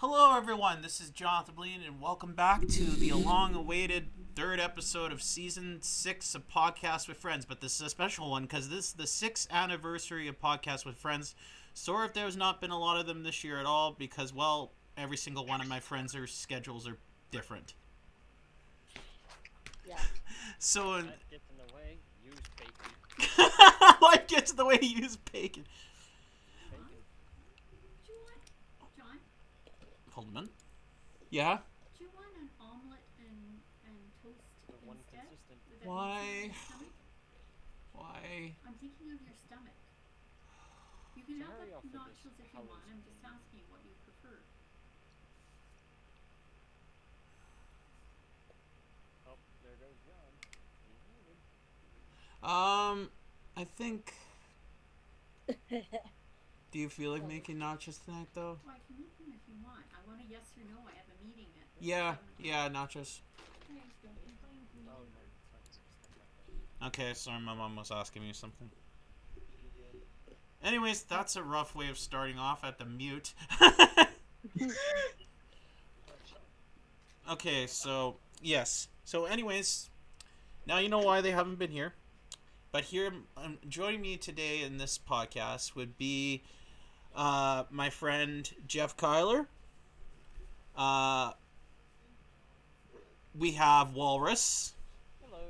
Hello, everyone. This is Jonathan Bleen, and welcome back to the long-awaited third episode of season 6 of Podcast with Friends. But this is a special one because this is the 6th anniversary of Podcast with Friends. Sorry if there's not been a lot of them this year at all because, well, every single one of my friends' schedules are different. Yeah. So, Life gets in the way. Use bacon. life gets in the way you use bacon. Bacon. Do you want, John? Coleman? Yeah? Do you want an omelet and toast The one instead? consistent. Would that Why? make sense to your stomach? Why? I'm thinking of your stomach. You can have Sorry, the I'll forget nachos if you how want. it's I'm just done. asking what you prefer. Oh, there goes John. He's muted. I think. Do you feel like making nachos tonight, though? Well, I can eat them if you want. I want a yes or no. I have a meeting at Yeah, 7 yeah, o'clock. nachos. Thanks, don't complain, please. Oh, no. Sorry. Okay, sorry, my mom was asking me something. You good? Anyways, that's a rough way of starting off at the mute. Okay, so, yes. So, anyways, now you know why they haven't been here. But here, joining me today in this podcast would be my friend Jeff Kyler. We have Walrus. Hello.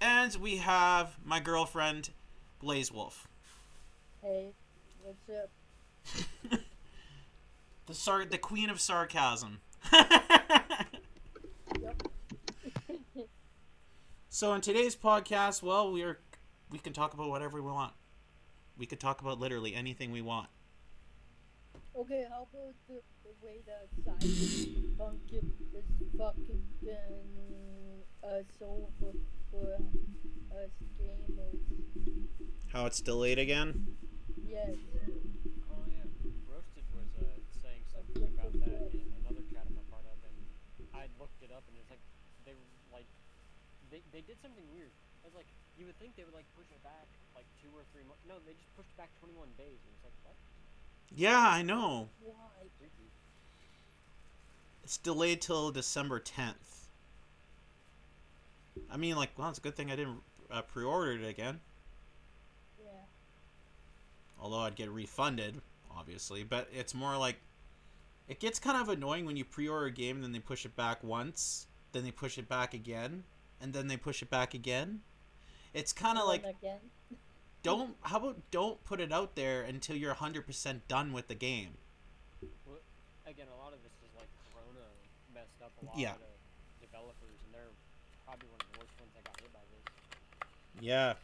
And we have my girlfriend, Blaze Wolf. Hey, what's up? The queen of sarcasm. Yep. So in today's podcast, well, we can talk about whatever we want. We could talk about literally anything we want. Okay, how about the way that Cyberpunk is fucking so for us gamers? How it's delayed again? Yes. Oh, yeah. Roasted was saying something about that in another chat I'm a part of, and I looked it up, and it's like, they were like, they did something weird. I was like, you would think they would like push it back like 2 or 3 months. No, they just pushed it back 21 days. And it's like, what? Yeah, I know. Why? Freaky. It's delayed till December 10th. I mean, like, well, it's a good thing I didn't pre-order it again. Yeah. Although I'd get refunded, obviously. But it's more like, it gets kind of annoying when you pre-order a game and then they push it back once, then they push it back again, and then they push it back again. It's kind of like, again. how about don't put it out there until you're 100% done with the game. Well, again, a lot of this is like Corona messed up a lot Yeah. of the developers, and they're probably one of the worst ones that got hit by this. Yeah.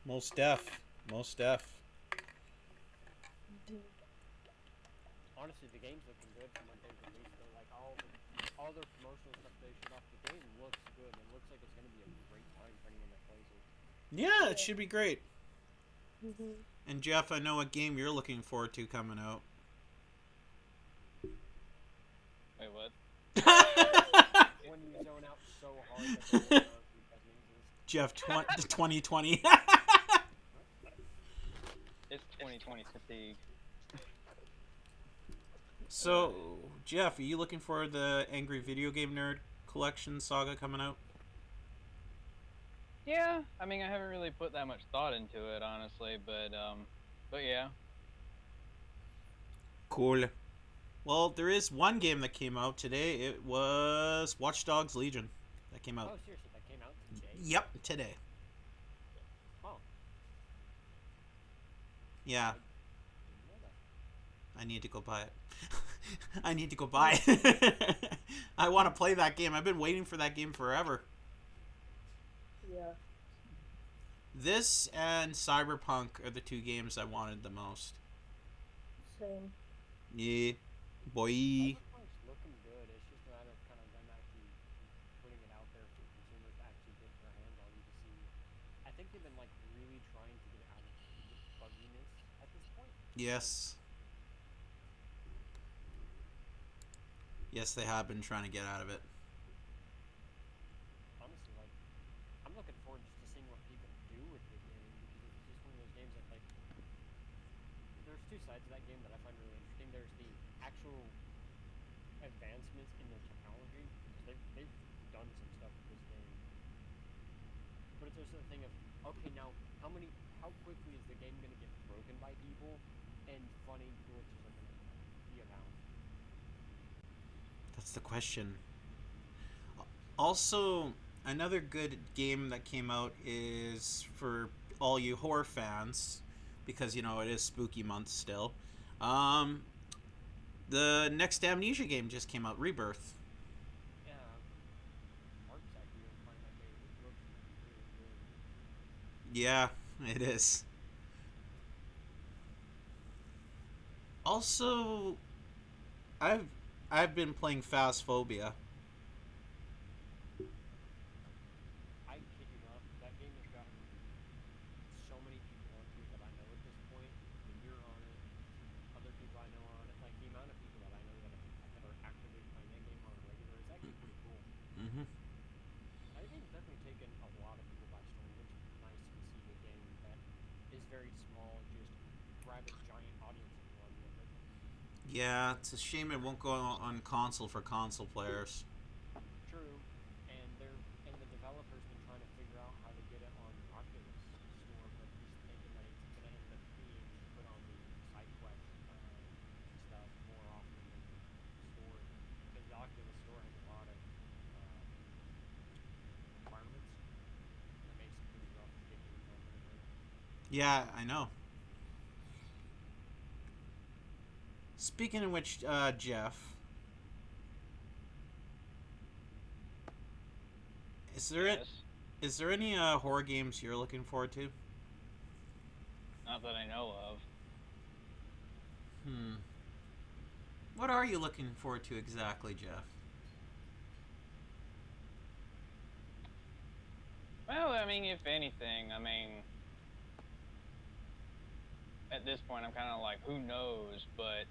Most def. Honestly, the game's looking good from what they've released. Though, like all their promotional stuff they showed off, the game looks good. It looks like it's gonna be a great time for anyone that plays it. Yeah, it should be great. Mhm. And Jeff, I know what game you're looking forward to coming out. Wait, what? When you zone out so hard that they don't know if you guys exist. Jeff, 2020. It's 2020 fatigue. So, Jeff, are you looking for the Angry Video Game Nerd collection saga coming out? Yeah, I mean, I haven't really put that much thought into it, honestly, but yeah. Cool. Well, there is one game that came out today. It was Watch Dogs Legion. That came Oh, out. seriously, that came out today? Yep, today. Oh, Yeah, didn't know that. I need to go buy it. I need to go buy it. I want to play that game. I've been waiting for that game forever. Yeah. This and Cyberpunk are the two games I wanted the most. Same. Yeah, boy. Cyberpunk's looking good. It's just a matter of kind of them actually putting it out there for consumers to actually get their hands on to see. I think they've been like really trying to get out of the bugginess at this point. Yes. Yes, they have been trying to get out of it. Honestly, like I'm looking forward just to seeing what people do with the game because it's just one of those games that like there's two sides of that game that I find really interesting. There's the actual advancements in their technology, because they've done some stuff with this game. But it's also the thing of, okay, now how quickly is the game going to get broken by people, and funny glitches are going to be around. That's the question. Also, another good game that came out is for all you horror fans, because you know it is spooky month still. Um, the next Amnesia game just came out, Rebirth. Yeah, Mark's actually going to find that game. It looks really good. Yeah, it is. Also, I've I've been playing Phasmophobia. I kid you not, that game has gotten so many people onto it that I know at this point. When you're on it, other people I know are on it. Like the amount of people that I know that are actively playing that game on a regular is actually pretty cool. Mm-hmm. I think it's definitely taken a lot of people by storm, which is nice to see a game that is very small just grab a giant audience and run with it. Yeah, it's a shame it won't go on console for console players. True, and the developer's been trying to figure out how to get it on the Oculus store, but he's thinking that it's gonna end up being put on the side quest stuff more often than the store, because the Oculus store has a lot of requirements that makes it pretty rough to get games on there. Yeah, I know. Speaking of which, Jeff, is there Yes. is there any horror games you're looking forward to? Not that I know of. Hmm. What are you looking forward to exactly, Jeff? Well, I mean, if anything, I mean, at this point, I'm kind of like, who knows? But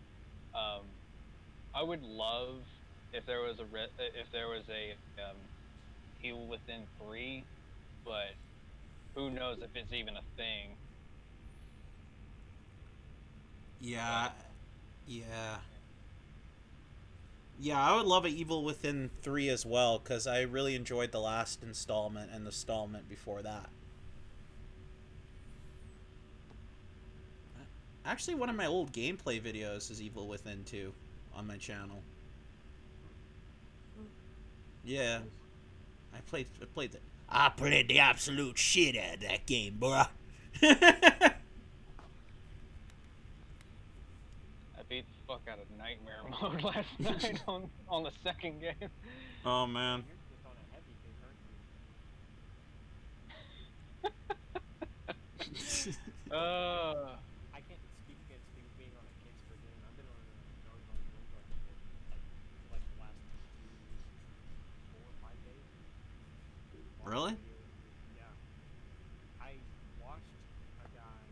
I would love if there was a Evil Within 3, but who knows if it's even a thing. Yeah, yeah, yeah. I would love an Evil Within 3 as well because I really enjoyed the last installment and the installment before that. Actually, one of my old gameplay videos is Evil Within 2 on my channel. Yeah, I played the absolute shit out of that game, bruh. I beat the fuck out of Nightmare Mode last night on the second game. Oh man. You're just on a heavy kick, aren't you? I can't speak against being on a kicks for game. I've been on a Danganronpa kick for like the last 4 or 5 days. Really? Yeah. I watched a guy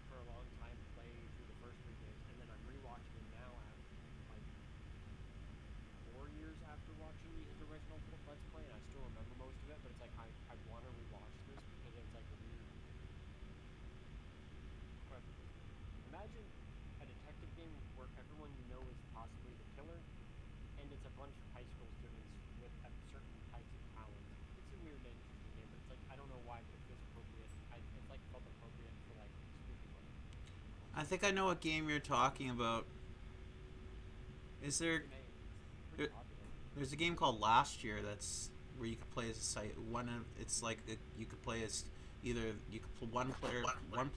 for a long time play through the first 3 games, and then I'm rewatching him now after like 4 years after watching his original Let's Play, and I still remember most of it, but it's like I want to rewatch this because it's like a weird. But imagine a detective game where everyone you know is possibly the killer, and it's a bunch of high school students with certain types of talents. It's a weird and interesting game, but it's like I don't know why, but it feels appropriate. It's like felt appropriate for like spooky money. I think I know what game you're talking about. Is there? Pretty popular. There's a game called Last Year that's where you could play as a site. It's like you could play as either you could one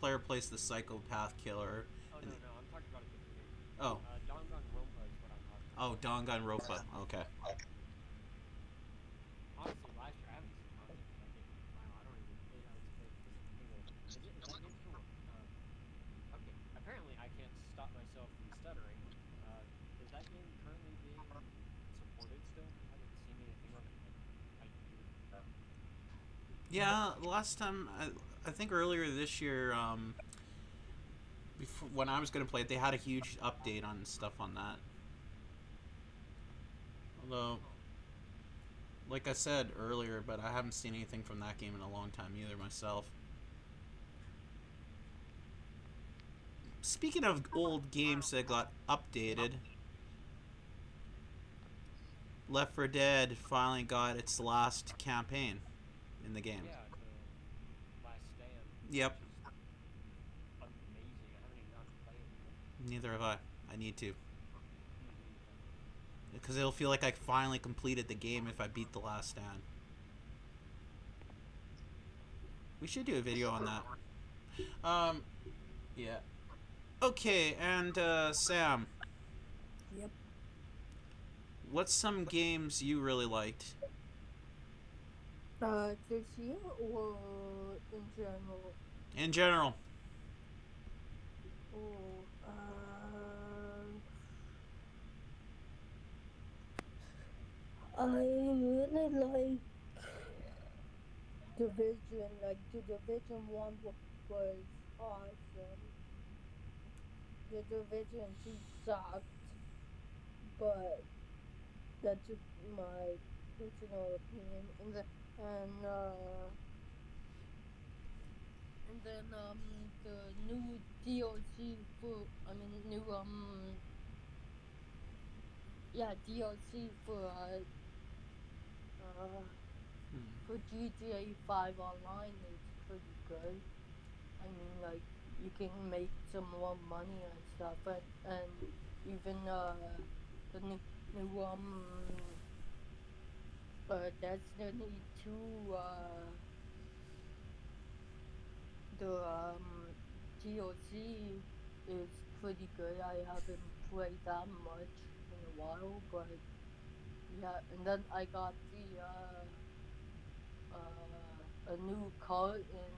player plays the psychopath killer. Oh no, I'm talking about a different game. Oh. Danganronpa is what I'm talking about. Oh, Danganronpa. Okay. Honestly, last year I haven't seen content for that game in a while. I don't even think I would say is that game still? Okay. Apparently, I can't stop myself from stuttering. Is that game currently being supported still? I haven't seen anything on it. Yeah, last time I think earlier this year, before when I was gonna play it, they had a huge update on stuff on that. Although, like I said earlier, but I haven't seen anything from that game in a long time either myself. Speaking of old games that got updated, Left 4 Dead finally got its last campaign in the game. Yeah, the Last Stand. Yep. Which is amazing. I haven't even gotten to play it yet. Neither have I. I need to. Mm-hmm. Because it'll feel like I finally completed the game if I beat The Last Stand. We should do a video on that. Yeah. Okay, and Sam, Yep. what's some games you really liked? This year or in general? In general. Oh, I really like Division. Like the Division 1 was awesome. The Division 2 sucked, but that's just my personal opinion. And then the new DLC for DLC for GTA 5 Online is pretty good. I mean, like, you can make some more money and stuff, and even the new Destiny 2 the DLC is pretty good. I haven't played that much in a while, but yeah. And then I got a new card in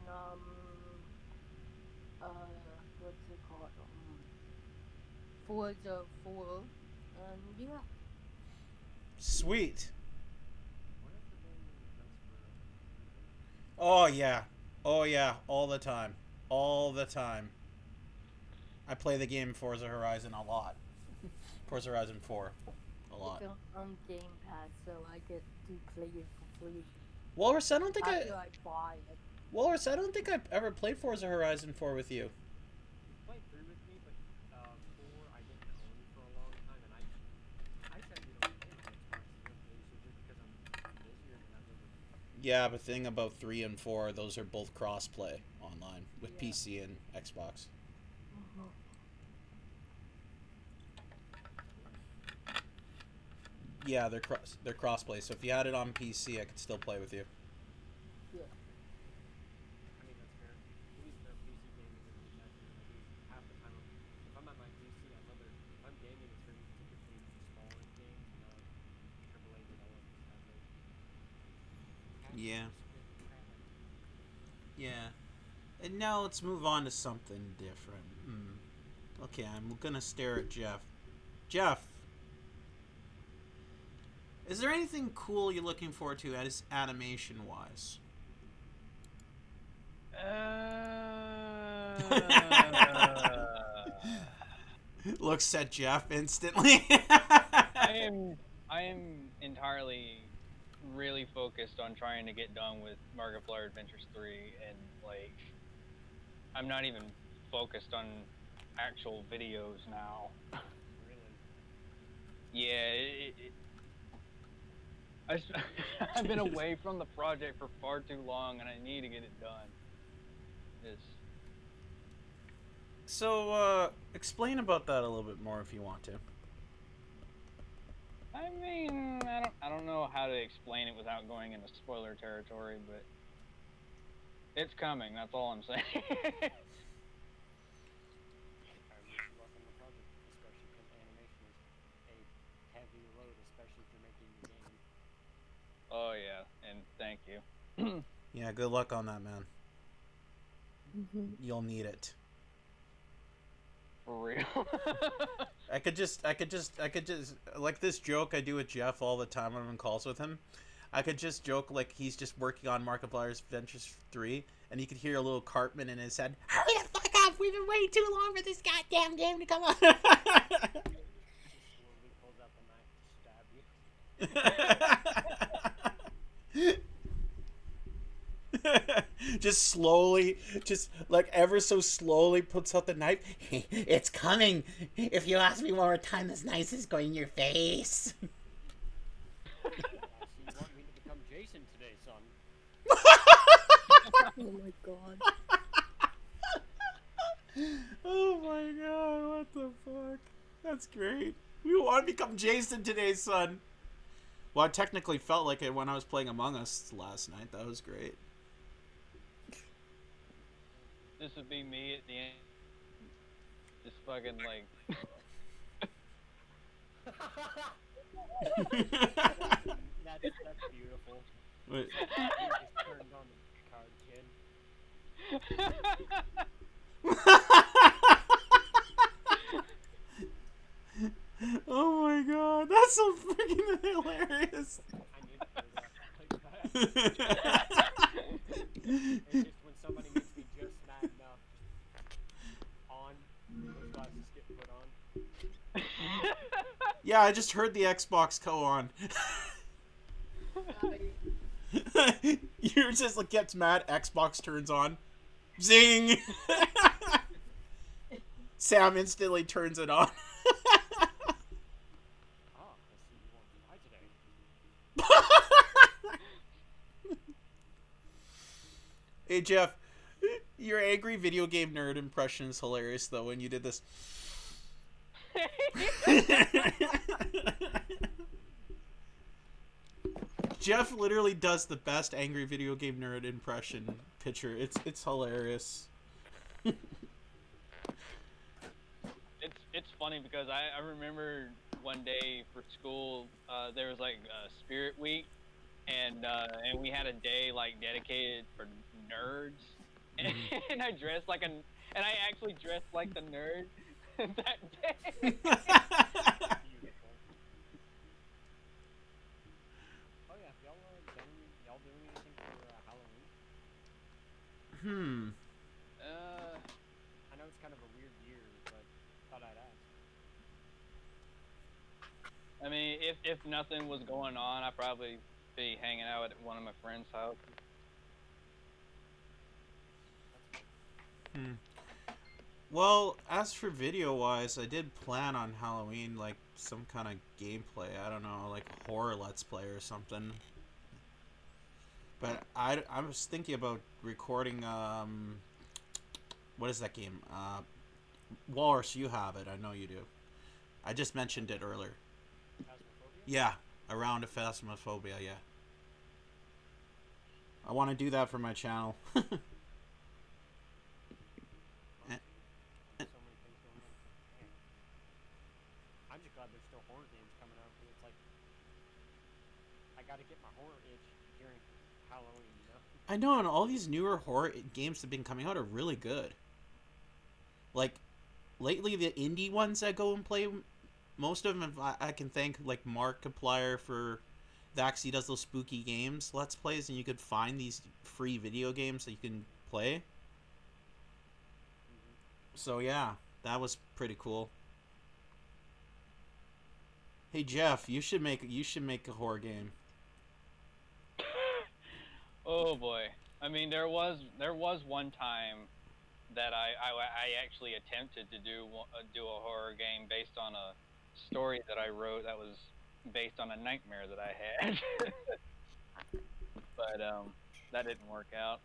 what's it called? Forza 4, and yeah. Sweet. What is the name of the events for? Oh yeah. Oh yeah, all the time. All the time. I play the game Forza Horizon a lot. Forza Horizon 4 a lot. It's on Game Pass, so I get to play it for free. Walrus, I don't think After I buy it. Walrus, I don't think I've ever played Forza Horizon 4 with you. You played 3 with me, but 4 I didn't own for a long time, and I said we don't play on Xbox usually, so just because I'm busier than I've ever. Yeah, but the thing about 3 and 4, those are both cross-play online with Yeah. PC and Xbox. Yeah, they're cross-play. So if you had it on PC, I could still play with you. Yeah. I mean, that's fair. At least the PC gaming isn't that good. At least half the time, if I'm at my PC, if I'm gaming, it's very typically smaller games, not AAA developments that like. Yeah. Yeah. And now let's move on to something different. Okay, I'm gonna stare at Jeff. Jeff, is there anything cool you're looking forward to as animation-wise? Looks at Jeff instantly. I am entirely really focused on trying to get done with Markiplier Adventures 3, and like I'm not even focused on actual videos now. Really? Yeah, I've been away from the project for far too long, and I need to get it done. It's, So, explain about that a little bit more if you want to. I mean, I don't know how to explain it without going into spoiler territory, but it's coming. That's all I'm saying. I wish you luck on the project, especially because animation is a heavy load, especially if you're making a game. Oh yeah, and thank you. Yeah, good luck on that, man. You'll need it. For real. I could just like this joke I do with Jeff all the time when I'm in calls with him. I could just joke like he's just working on Markiplier's Adventures 3, and you could hear a little Cartman in his head. Hurry the fuck up! We've been waiting too long for this goddamn game to come out. Just slowly pulls out the knife to stab you. Just slowly, just like ever so slowly puts out the knife. It's coming. If you ask me one more time, this knife is going in your face. Oh my god. Oh my god, what the fuck? That's great. We want to become Jason today, son. Well, I technically felt like it when I was playing Among Us last night. That was great. This would be me at the end. Just fucking like. That's beautiful. Wait. You just turned on the card, kid. Oh my god, that's so freaking hilarious. I need to hear that like that. It's just when somebody makes me just mad enough, just on, those glasses get put on. Yeah, I just heard the Xbox go on. You're just like gets mad, Xbox turns on. Zing! Sam instantly turns it on. Ah, I see you want to die today. Hey Jeff, your angry video game nerd impression is hilarious though when you did this. Jeff literally does the best angry video game nerd impression picture. It's hilarious. It's funny because I remember one day for school there was like Spirit Week and we had a day like dedicated for nerds and I dressed like and I actually dressed like the nerd that day. Beautiful. Oh yeah, y'all doing anything for Halloween? I know it's kind of a weird year, but thought I'd ask. I mean, if nothing was going on, I'd probably be hanging out at one of my friends' house. Well, as for video-wise, I did plan on Halloween, like, some kind of gameplay. I don't know, like horror Let's Play or something. But I was thinking about recording, what is that game? Walrus, you have it. I know you do. I just mentioned it earlier. Phasmophobia? Yeah, a round of Phasmophobia, yeah. I want to do that for my channel. So many things going on. Man. I'm just glad there's still horror games coming out because it's like I gotta get my horror itch during Halloween, you know? I know, and all these newer horror games that have been coming out are really good. Like, lately the indie ones that go and play, most of them I can thank, like, Markiplier for that, 'cause he does those spooky games, Let's Plays, and you could find these free video games that you can play. So yeah, that was pretty cool. Hey Jeff, you should make a horror game. Oh boy. I mean, there was one time that I actually attempted to do a horror game based on a story that I wrote that was based on a nightmare that I had. But that didn't work out.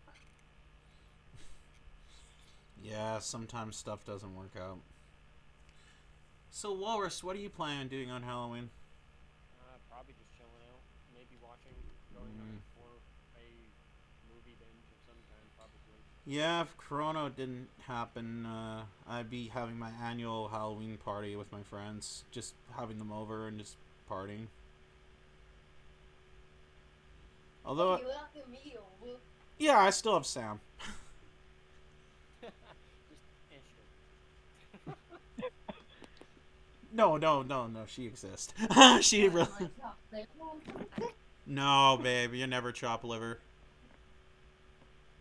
Yeah, sometimes stuff doesn't work out. So Walrus, what are you planning on doing on Halloween? Probably just chilling out, maybe going for a movie binge of some kind, probably. Yeah, if Corona didn't happen, I'd be having my annual Halloween party with my friends. Just having them over and just partying. Although, You having me over? yeah, I still have Sam. Just instant. No, she exists. She really... No, babe, you're never chop liver.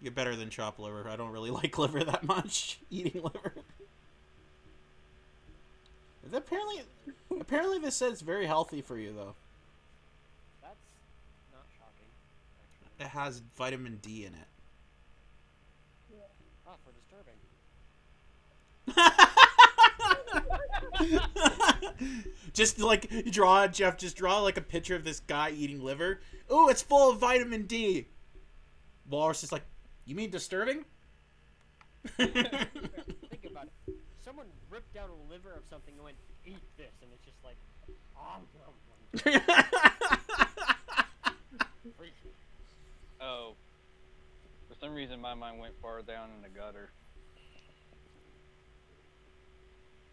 You're better than chop liver. I don't really like liver that much. Eating liver. Apparently this says it's very healthy for you, though. That's not shocking, It actually. has vitamin D in it. Ah, for disturbing. Just like just draw like a picture of this guy eating liver. Ooh, it's full of vitamin D. Walrus is like, You mean disturbing? Think about it. Someone ripped out a liver of something and went, eat this, and it's just like, freaky. Oh, for some reason my mind went far down in the gutter.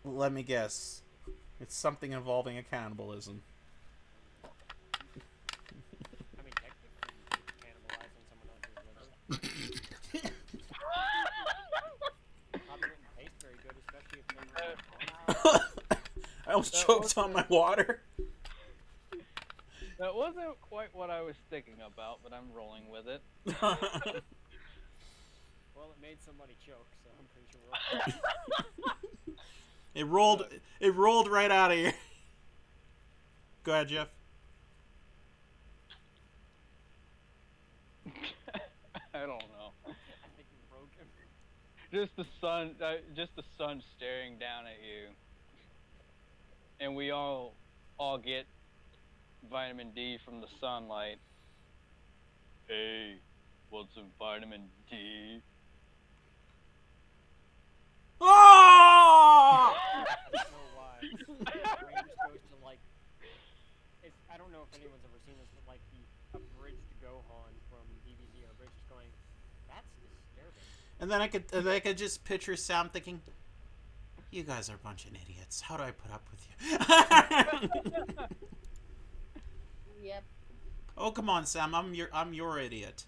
Let me guess. It's something involving a cannibalism. I mean, technically, you cannibalizing someone else's liver. Probably wouldn't taste very good, especially if they were I almost That choked on my water. That wasn't quite what I was thinking about, but I'm rolling with it. Well, it made somebody choke, so I'm pretty sure we're It rolled right out of here. Go ahead, Jeff. I don't know. I think we broke him. Just the sun staring down at you, and we all get vitamin D from the sunlight. Hey, want some vitamin D? Oh! I don't know why. My brain just goes to like, I don't know if anyone's ever seen this, but like the abridged Gohan from DBZ or Bridge just going, that's disturbing. And then I could just picture Sam thinking, "You guys are a bunch of idiots. How do I put up with you?" Yep. Oh, come on, Sam. I'm your idiot.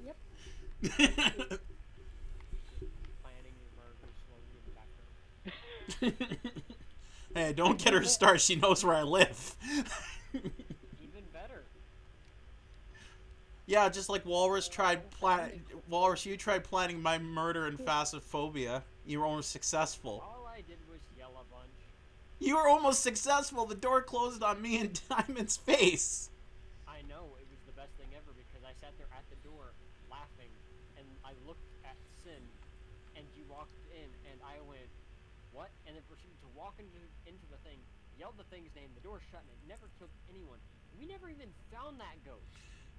Yep. Planning your murder slowly in the background. Hey, don't get her to start. She knows where I live. Even better. Yeah, just like Walrus Walrus, you tried planning my murder and Phasmophobia. You were almost successful. All I did was yell a bunch. You were almost successful. The door closed on me and Diamond's face. I know, it was the best thing ever because I sat there at the door laughing and I looked at Sin and you walked in and I went, what? And then proceeded to walk into the thing, yelled the thing's name, the door shut and it never killed anyone. We never even found that ghost.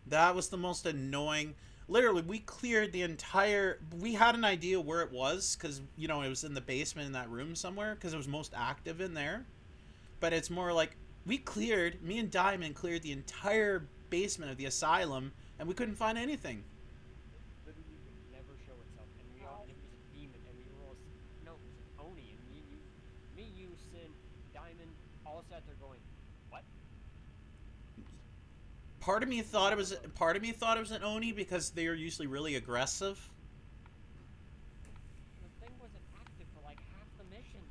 That was the most annoying. Literally, we cleared the entire. We had an idea where it was because it was in the basement in that room somewhere because it was most active in there. But it's more like me and Diamond cleared the entire basement of the asylum and we couldn't find anything. Literally would never show itself and we all, it was a demon and we were all, no, it was an Oni and me, you, Sin, Diamond, all sat there going, what? Part of me thought it was an Oni because they are usually really aggressive. The thing wasn't active for like half the mission.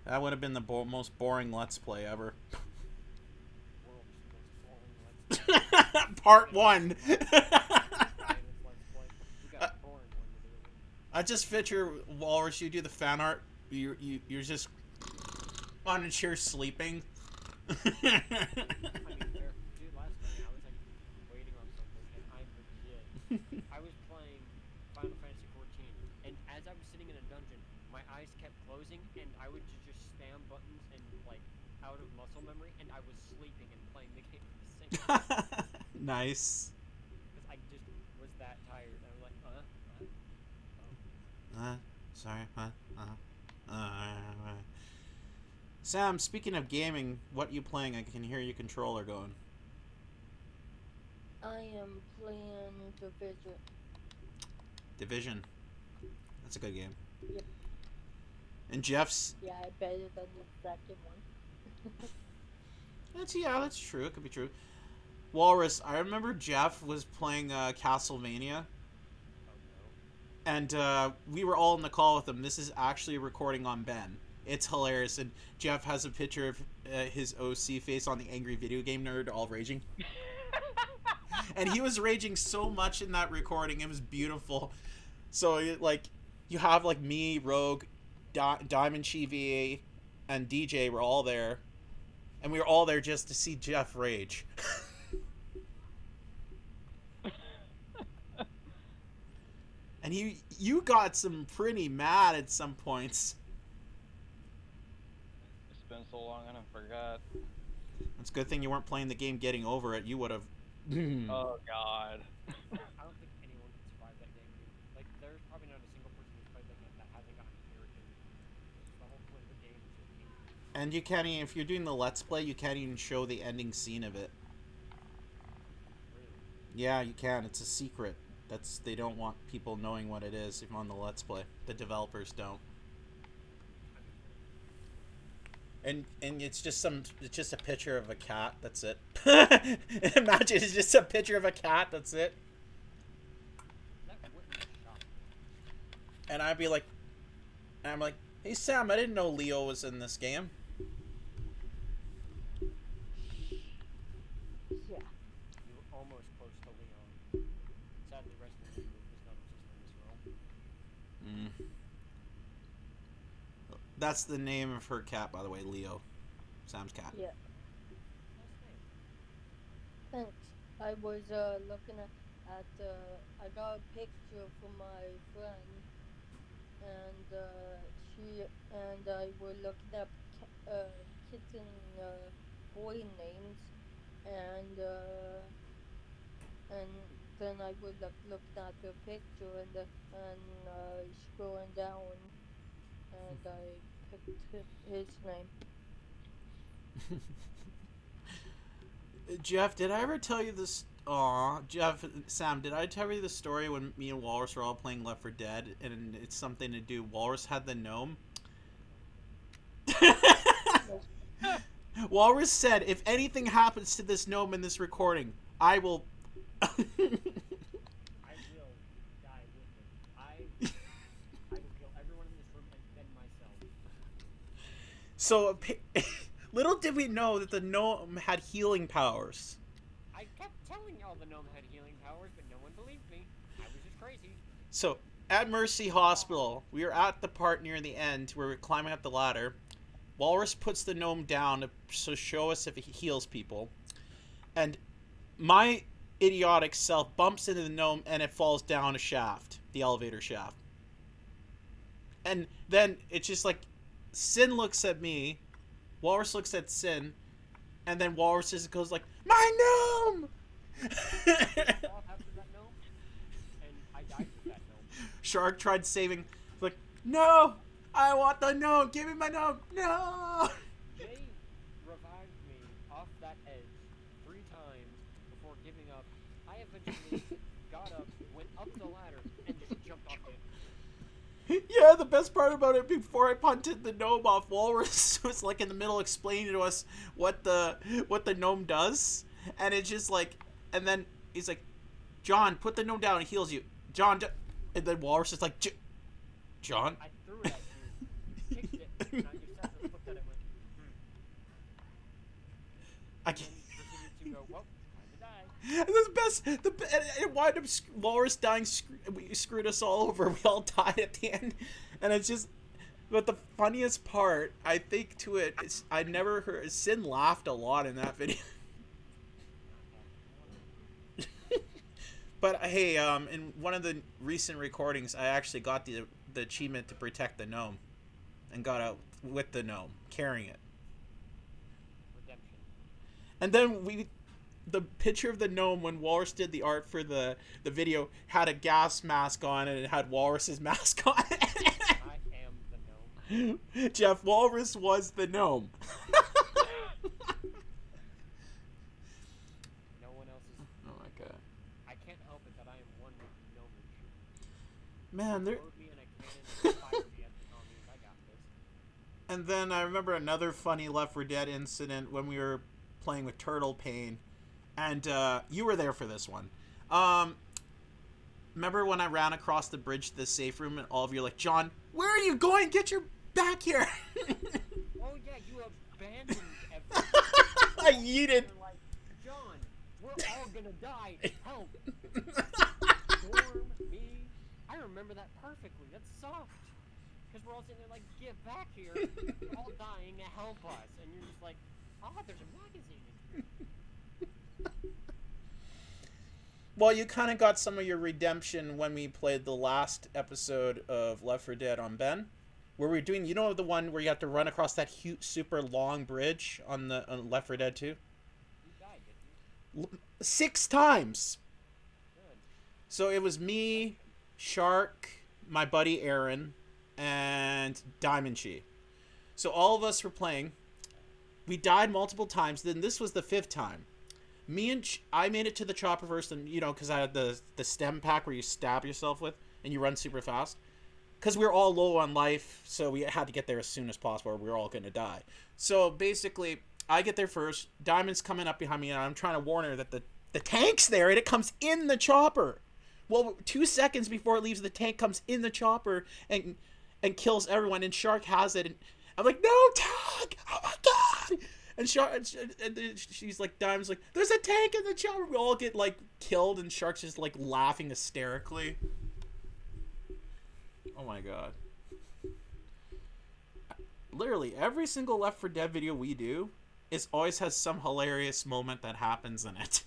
That would have been the most boring Let's Play ever. World's most boring Let's Play. Part 1. Let's Play. We got a boring one to do. I just picture Walrus, you do the fan art. You're just on a chair sleeping. I mean, dude, last night I was like waiting on something, and I was playing Final Fantasy 14, and as I was sitting in a dungeon, my eyes kept closing, and I would just spam buttons and like out of muscle memory, and I was sleeping and playing the game at the same time Nice. because I just was that tired. And I was like, Sorry. Sam, speaking of gaming, what you playing? I can hear your controller going. I am playing Division. Division. That's a good game. Yep. And Jeff's. Yeah, better than the second one. That's true. It could be true. Walrus, I remember Jeff was playing Castlevania. And we were all in the call with him. This is actually a recording on Ben. It's hilarious. And Jeff has a picture of his OC face on the angry video game nerd all raging. And he was raging so much in that recording. It was beautiful. So, you have, me, Rogue, Diamond Chivi, and DJ were all there. And we were all there just to see Jeff rage. And you got some pretty mad at some points. It's been so long and I forgot. It's a good thing you weren't playing the game Getting Over It. You would have. Oh God. I don't think anyone can survive that game, dude. Like, there's probably not a single person who's played that game that hasn't gotten irritated. It's the whole point of the game is to be. And you can't even, if you're doing the Let's Play, you can't even show the ending scene of it. Really. Yeah, you can. It's a secret. They don't want people knowing what it is even on the Let's Play. The developers don't. And it's just a picture of a cat. That's it. Imagine it's just a picture of a cat. That's it. That wouldn't be shocking. And I'm like, hey Sam, I didn't know Leo was in this game. Yeah. You were almost close to Leon. Sadly, Resident Evil does not exist in this realm. That's the name of her cat, by the way, Leo. Sam's cat. Yeah. Nice name. Thanks. I was looking at I got a picture from my friend, and I was looking up kitten boy names, and then I was looking at the picture and scrolling down, and I picked his name. Jeff, did I ever tell you this? Sam, did I tell you the story when me and Walrus were all playing Left 4 Dead, and it's something to do? Walrus had the gnome. Walrus said, "If anything happens to this gnome in this recording, I will." I will die with it. I will kill everyone in this room and then myself. So, little did we know that the gnome had healing powers. I kept telling y'all the gnome had healing powers, but no one believed me. I was just crazy. So, at Mercy Hospital, we were at the part near the end where we're climbing up the ladder. Walrus puts the gnome down to show us if it heals people. And my idiotic self bumps into the gnome and it falls down a shaft, the elevator shaft. And then it's just like, Sin looks at me, Walrus looks at Sin, and then Walrus just goes like, "My gnome!" All after that gnome, and I died with that gnome. Shark tried saving, like, "No! I want the gnome! Give me my gnome! No!" They revived me off that edge 3 times before giving up. I eventually got up, went up the ladder, and just jumped off it. Yeah, the best part about it, before I punted the gnome off, Walrus was like in the middle explaining to us what the gnome does, and it's just like, and then he's like, "John, put the gnome down, it heals you. John," and then Walrus is like, "John?" I threw it at you. You kicked it, and I just sat there and looked at it and went, I and can't. then proceeded to go, well, time to die. And the best, it wound up Walrus dying. We screwed us all over. We all died at the end, and it's just. But the funniest part, I think, to it is I never heard Sin laughed a lot in that video. But hey, in one of the recent recordings, I actually got the achievement to protect the gnome, and got out with the gnome carrying it. Redemption. And then the picture of the gnome when Walrus did the art for the video had a gas mask on and it had Walrus's mask on. I am the gnome. Jeff, Walrus was the gnome. No one else is. Oh my god. I can't help it that I am one with the gnomage. Man, there. Load me in a cannon and fire me at the zombies. I got this. And then I remember another funny Left 4 Dead incident when we were playing with Turtle Pain, and you were there for this one. Remember when I ran across the bridge to the safe room and all of you were like, "John, where are you going? Get your back here!" Oh yeah, you abandoned everything. I yeeted. You're like, John, we're all gonna die. Help. Storm, me. I remember that perfectly. That sucked. Because we're all sitting there like, get back here. We're all dying. Help us. And you're just like, oh, there's a magazine in here. Well, you kind of got some of your redemption when we played the last episode of Left 4 Dead on Ben, where we were doing, you know, the one where you have to run across that huge, super long bridge on Left 4 Dead 2? You died, didn't you? 6 times. Good. So it was me, Shark, my buddy Aaron, and Diamond Chi. So all of us were playing. We died multiple times. Then this was the 5th time. I made it to the chopper first, and because I had the stem pack where you stab yourself with and you run super fast. Because we were all low on life, so we had to get there as soon as possible, or we were all gonna die. So basically, I get there first. Diamond's coming up behind me, and I'm trying to warn her that the tank's there, and it comes in the chopper. Well, 2 seconds before it leaves, the tank comes in the chopper and kills everyone. And Shark has it, and I'm like, "No tank! Oh my god!" And she's like, Diamond's like, "There's a tank in the chopper." We all get like killed, and Shark's just like laughing hysterically. Oh my god. Literally, every single Left 4 Dead video we do always has some hilarious moment that happens in it.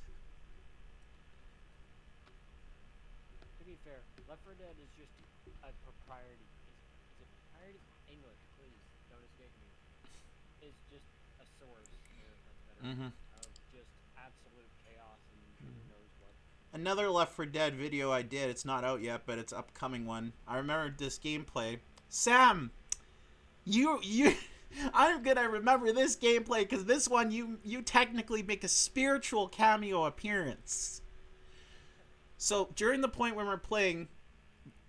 To be fair, Left 4 Dead is just a propriety. Is it propriety? English, please, don't escape me. It's just a source, or if that's better, of just absolute chaos and who knows what. Another Left 4 Dead video I did, it's not out yet, but it's upcoming one. I remember this gameplay. Sam, I'm gonna remember this gameplay because this one you technically make a spiritual cameo appearance. So during the point when we're playing,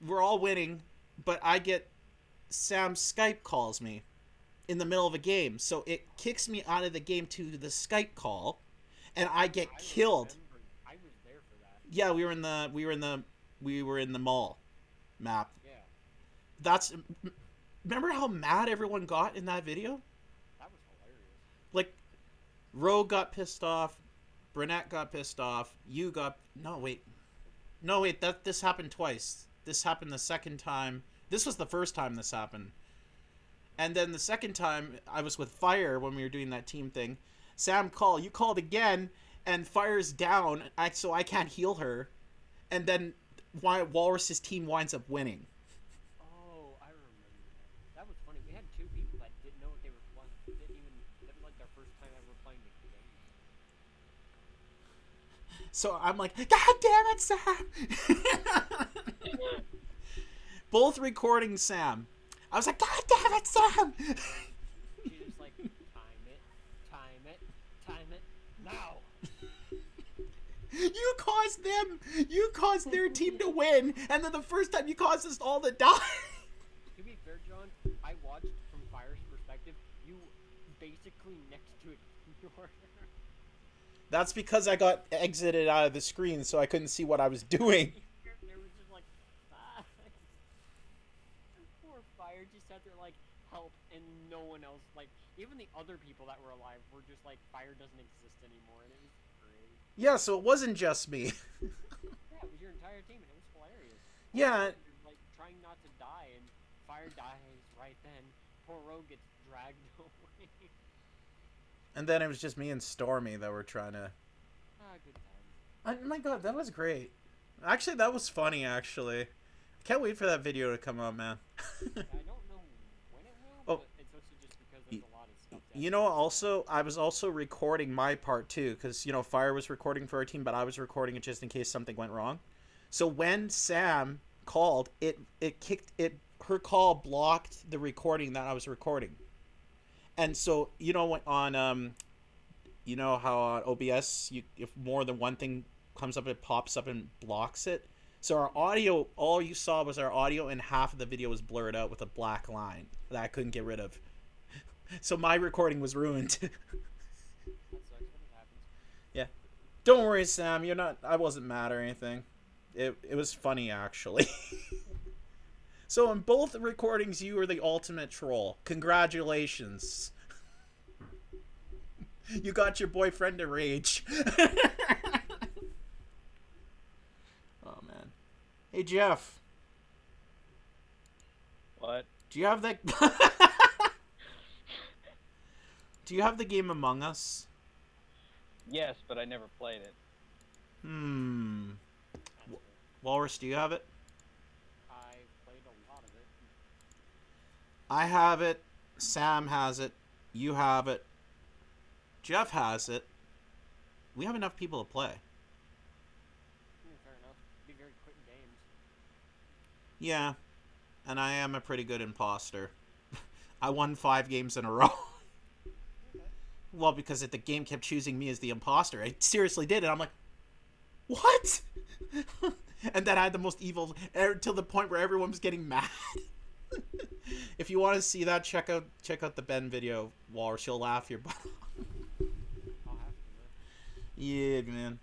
we're all winning, but I get Sam's Skype calls me in the middle of a game, so it kicks me out of the game to the Skype call, and I get killed. I was there for that. Yeah, we were in the mall map. Yeah. Remember how mad everyone got in that video? That was hilarious. Like, Rogue got pissed off, Burnett got pissed off, this happened twice. This happened the second time. This was the first time this happened. And then the second time, I was with Fire when we were doing that team thing. Sam called, you called again, and Fire's down, so I can't heal her. And then Walrus's team winds up winning. Oh, I remember that. That was funny. We had 2 people that didn't know what they were playing. That was like their first time ever playing the game. So I'm like, God damn it, Sam! Both recording Sam. I was like, God damn it, Sam! She's just like, time it, now! You caused their team to win, and then the first time you caused us all to die. To be fair, John, I watched from Fire's perspective. You basically next to it. That's because I got exited out of the screen, so I couldn't see what I was doing. There was just like, poor Fire just sat there like, help, and no one else, like, even the other people that were alive were just like, Fire doesn't exist anymore, and it was great. Yeah, so it wasn't just me. Yeah, it was your entire team, and it was hilarious. Yeah. You're, like, trying not to die, and Fire dies right then. Poor Rogue gets dragged away. And then it was just me and Stormy that were trying to... Good times. Oh my god, that was great. Actually, that was funny, actually. I can't wait for that video to come out, man. I don't know when it will, but it's also just because there's a lot of stuff. Also, I was also recording my part, too, because, Fire was recording for our team, but I was recording it just in case something went wrong. So when Sam called, her call blocked the recording that I was recording. And so, on, how on OBS, if more than one thing comes up, it pops up and blocks it. So our audio, all you saw was our audio, and half of the video was blurred out with a black line that I couldn't get rid of. So my recording was ruined. That sucks, but it happens. Yeah. Don't worry, Sam. I wasn't mad or anything. It was funny, actually. So in both recordings, you were the ultimate troll. Congratulations. You got your boyfriend to rage. Oh, man. Hey, Jeff. What? Do you have that... Do you have the game Among Us? Yes, but I never played it. Walrus, do you have it? I played a lot of it. I have it. Sam has it. You have it. Jeff has it. We have enough people to play. Fair enough. Be very quick. Yeah, and I am a pretty good imposter. I won 5 games in a row. Okay. Well, because the game kept choosing me as the imposter. I seriously did, and I'm like, what? And then I had the most evil, till the point where everyone was getting mad. If you want to see that, check out the Ben video, Walrus. You'll laugh your butt off. I'll have to, man. Yeah, man.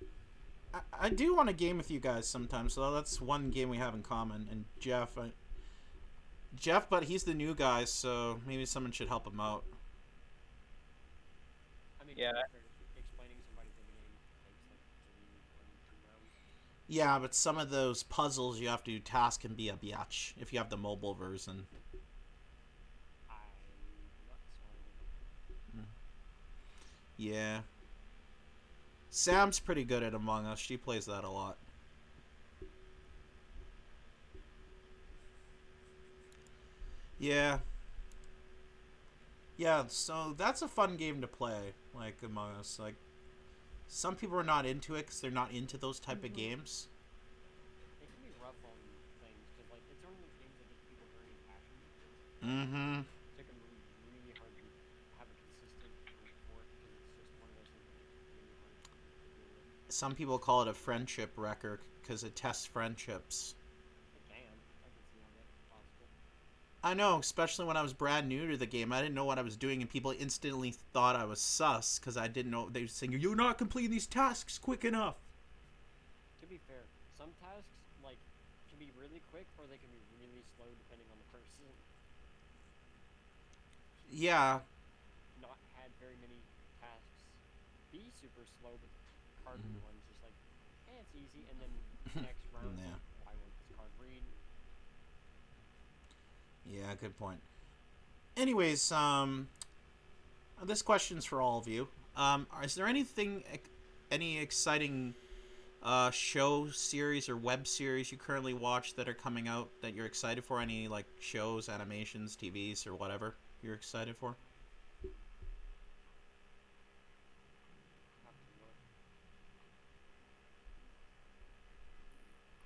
I do want to game with you guys sometimes, so that's one game we have in common. And Jeff, but he's the new guy, so maybe someone should help him out. I mean, Yeah. explaining somebody the game takes like 2 rounds. Yeah, but some of those puzzles you have to do task can be a biatch if you have the mobile version. I'm not sorry. Yeah. Sam's pretty good at Among Us. She plays that a lot. Yeah. Yeah, so that's a fun game to play, like Among Us. Like, some people are not into it because they're not into those type of games. It can be rough on things because like it's one of those games that gets people very impassioned. Mm-hmm. So it can be really hard to have a consistent report because it's just one of those things that gets really hard to deal with. Some people call it a friendship wrecker because it tests friendships. It can. I can see how that's possible. I know, especially when I was brand new to the game. I didn't know what I was doing, and people instantly thought I was sus because I didn't know. They were saying, "You're not completing these tasks quick enough." To be fair, some tasks like can be really quick or they can be really slow depending on the person. Yeah, Not had very many tasks be super slow, but card Mhm. ones just like, it's easy, and then next round, Yeah. like, why won't this card read? yeah, good point. Anyways, this question's for all of you. Is there any exciting show series or web series you currently watch that are coming out that you're excited for? Any like shows, animations, TVs, or whatever you're excited for? Have to look.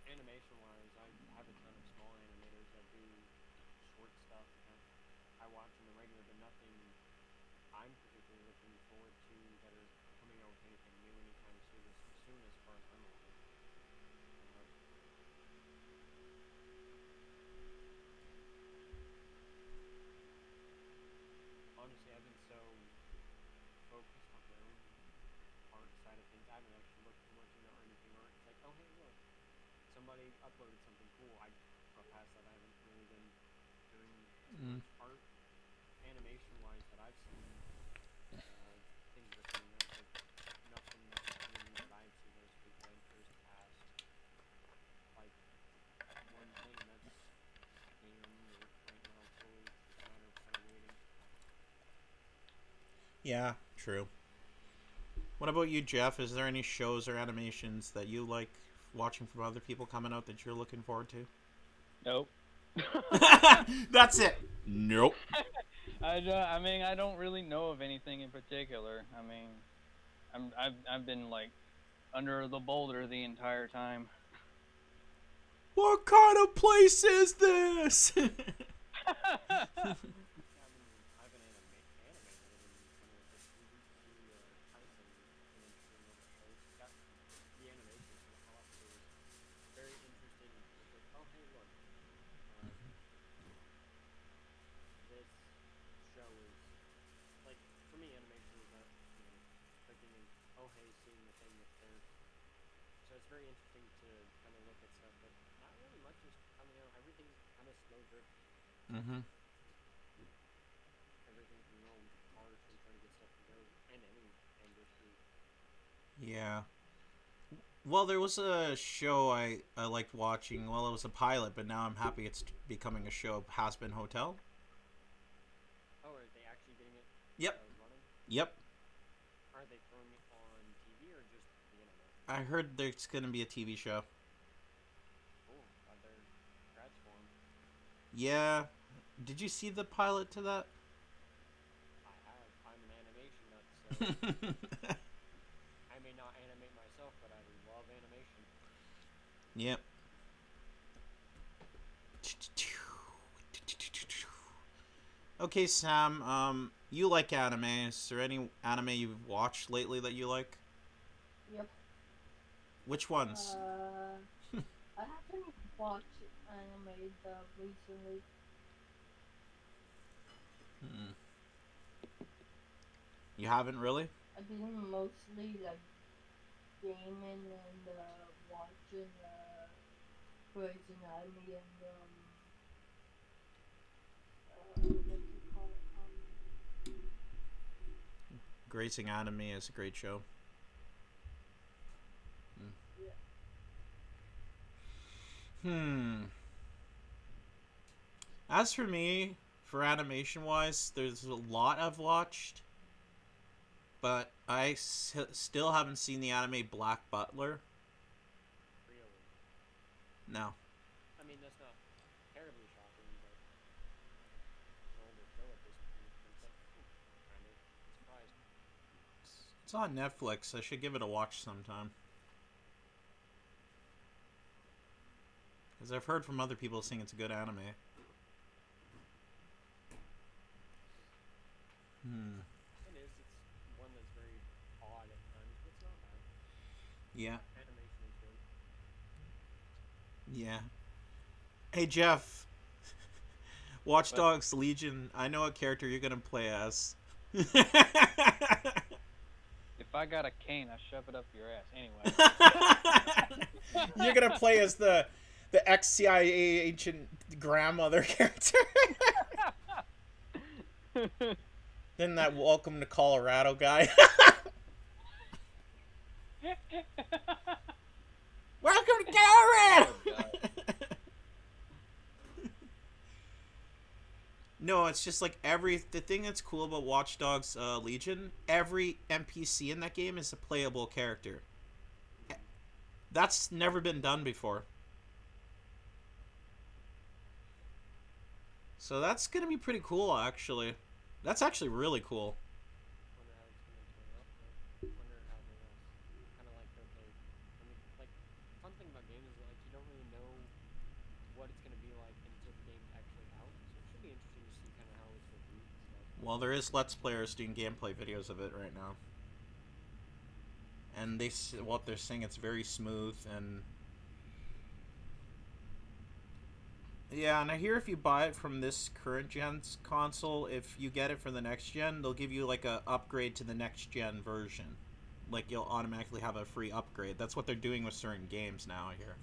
Animation wise, I have a ton of small animators that do short stuff that I watch in the regular, but nothing I'm particularly looking forward to that are coming out with anything new anytime soon as far as I'm aware. Honestly, I've been so focused on my own art side of things. I haven't actually looked too much into anything art. It's like, oh hey, look, somebody uploaded something cool. I past that, I haven't really been doing too Mm. much art, animation wise, that I've seen. Things that are coming out, but nothing necessarily that I've seen those pique my interest past like one thing, and that's game right now. Fully, it's just a matter of kind of waiting. Yeah, true. What about you, Jeff? Is there any shows or animations that you like watching from other people coming out that you're looking forward to? Nope. That's it. Nope. I mean, I don't really know of anything in particular. I mean, I've been like under the boulder the entire time. What kind of place is this? Yeah, I mean, I've been animated and kind of like Tyson is an interesting little show. It's got the animation for the house is very interesting. It's like, oh hey, look, this show is like for me, animation is not clicking and oh hey, seeing the thing that's there. So it's very interesting to kind of look at stuff, but not really much is coming out. Everything's kind of slow drip. Mm-hmm. Everything's a little harsh and trying to get stuff to go in any industry. Yeah. Well, there was a show I liked watching. Well, it was a pilot, but now I'm happy it's becoming a show. Has Been Hotel. Oh, are they actually getting it Yep. running? Yep. Are they throwing it on TV or just the internet? I heard there's going to be a TV show. Cool. They're congrats for 'em. Yeah. Did you see the pilot to that? I have. I'm an animation nut, so I may not animate myself, but I love animation. Yep. Okay, Sam. You like anime? Is there any anime you've watched lately that you like? Yep. Which ones? I haven't watched anime recently. Hmm. You haven't really? I've been mostly like gaming and watching Grey's Anatomy and what do you call it? Grey's Anatomy is a great show. Yeah. As for me, for animation wise, there's a lot I've watched, but I still haven't seen the anime Black Butler. Really? No. I mean, that's not terribly shocking, but an older show at this point. It's like, kind of surprised. It's on Netflix. I should give it a watch sometime. Because I've heard from other people saying it's a good anime. It is. It's one that's very odd at times, but it's not bad. Yeah. Animation is good. Yeah. Hey, Jeff. Watch Dogs Legion. I know what character you're going to play as. If I got a cane, I shove it up your ass. Anyway. You're going to play as the ex-CIA ancient grandmother character. Then that Welcome to Colorado guy. Welcome to Colorado! No, it's just like the thing that's cool about Watch Dogs Legion, every NPC in that game is a playable character. That's never been done before. So that's going to be pretty cool, actually. That's actually really cool. Wonder how it's gonna turn out. Wonder how they kind of like okay. I mean, like fun thing about games is like you don't really know what it's gonna be like until the game's actually out. So it should be interesting to see kind of how it's reviewed and stuff. Well, there is Let's Players doing gameplay videos of it right now. And what they're saying, it's very smooth and... Yeah, and I hear if you buy it from this current gen's console, if you get it for the next gen, they'll give you like a upgrade to the next gen version. Like you'll automatically have a free upgrade. That's what they're doing with certain games now, I hear.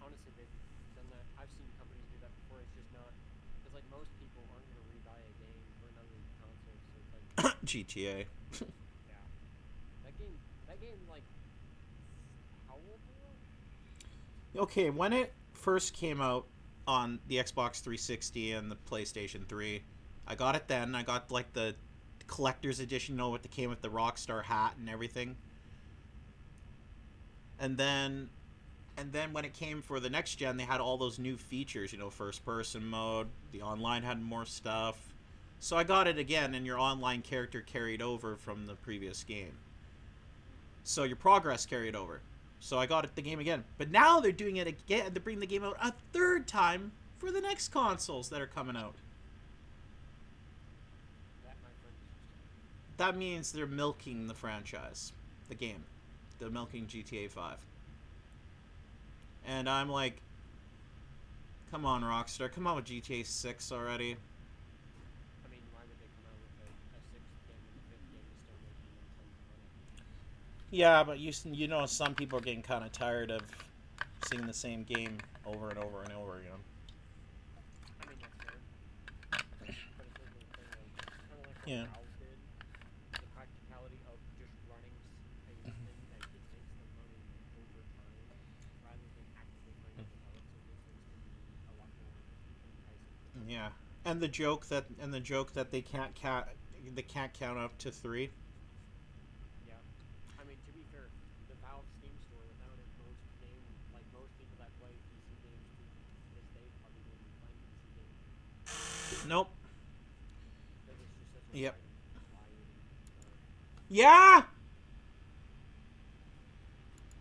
Honestly, they've done that. I've seen companies do that before. It's just not because like most people aren't gonna rebuy a game for another console. So it's like GTA. yeah, that game like how old now? Okay, when it first came out on the Xbox 360 and the PlayStation 3, I got it then. I got like the collector's edition, with the came with the Rockstar hat and everything. And then when it came for the next gen, they had all those new features, first person mode, the online had more stuff. So I got it again, and your online character carried over from the previous game. So your progress carried over. So I got the game again. But now they're doing it again. They're bringing the game out a third time for the next consoles that are coming out. That, my friend, is just That means they're milking the franchise. The game. They're milking GTA 5. And I'm like, come on, Rockstar. Come on with GTA 6 already. I mean, why would they come out with a sixth game and the fifth game is still making them tons of money? Yeah, but some people are getting kind of tired of seeing the same game over and over and over again. I mean, that's fair. But it's also the thing, like, kind of like what Yeah. Valve did. The practicality of just running a thing that just takes the money over time, rather than actually trying to develop something that's going to be a lot more enticing. Yeah, and the joke that they can't count up to 3. Yeah. I mean, to be fair, the Valve Steam store, without it, most people that play PC games to this day probably wouldn't be playing PC games. Nope. Because it's just such a Yep. wide Yeah.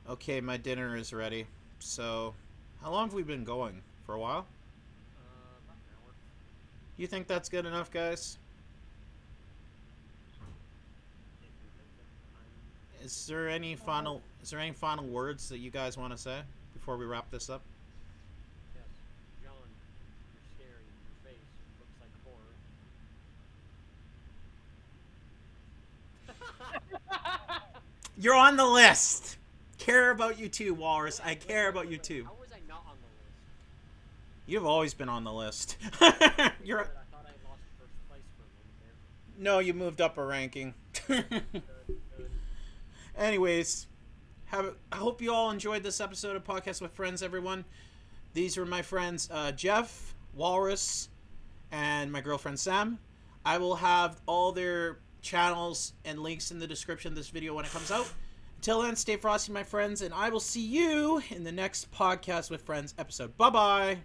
Okay, my dinner is ready. So, how long have we been going? For a while? About an hour. You think that's good enough, guys? If you think that I'm Is there any final words that you guys want to say before we wrap this up? Yes. John, you're scary. Your face looks like horror. You're on the list. Care about you too, Walrus. I care about you too. How was I not on the list? You've always been on the list. You're. But I thought I lost first place for a moment there. No, you moved up a ranking. Good. Anyways, I hope you all enjoyed this episode of Podcast with Friends, everyone. These are my friends Jeff, Walrus, and my girlfriend Sam. I will have all their channels and links in the description of this video when it comes out. Until then, stay frosty, my friends, and I will see you in the next Podcast with Friends episode. Bye-bye.